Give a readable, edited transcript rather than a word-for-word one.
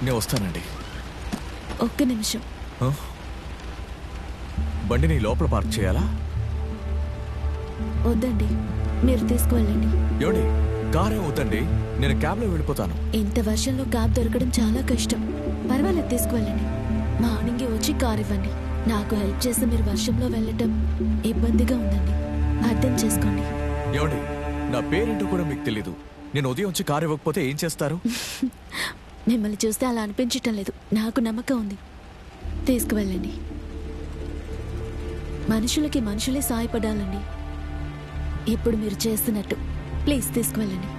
నేను వస్తానండి. ఒక్క నిమిషం. బండిని లోపల పార్క్ చేయాలా? వద్దండి, మీరు తీసుకువెళ్ళండి. ఏమండి, కారే వద్దండి, నేను క్యాబ్లో వెళ్ళిపోతాను. ఇంత వర్షంలో క్యాబ్ దొరకడం చాలా కష్టం. పర్వాలేదు, తీసుకువెళ్ళండి. మార్నింగే వచ్చి కార్ ఇవ్వండి. నాకు హెల్ప్ చేసి మీరు వర్షంలో వెళ్ళటం ఇబ్బందిగా ఉందండి, అర్థం చేసుకోండి. ఏమండి, నా పేరేంటో కూడా మీకు తెలీదు. నేను ఉదయం వచ్చి కారు ఇవ్వకపోతే ఏం చేస్తారు? మిమ్మల్ని చూస్తే అలా అనిపించటం లేదు. నాకు నమ్మకం ఉంది. తీసుకువెళ్ళండి. మనుషులకి మనుషులే సాయపడాలండి. ఇప్పుడు మీరు చేస్తున్నట్టు. ప్లీజ్ తీసుకువెళ్ళండి.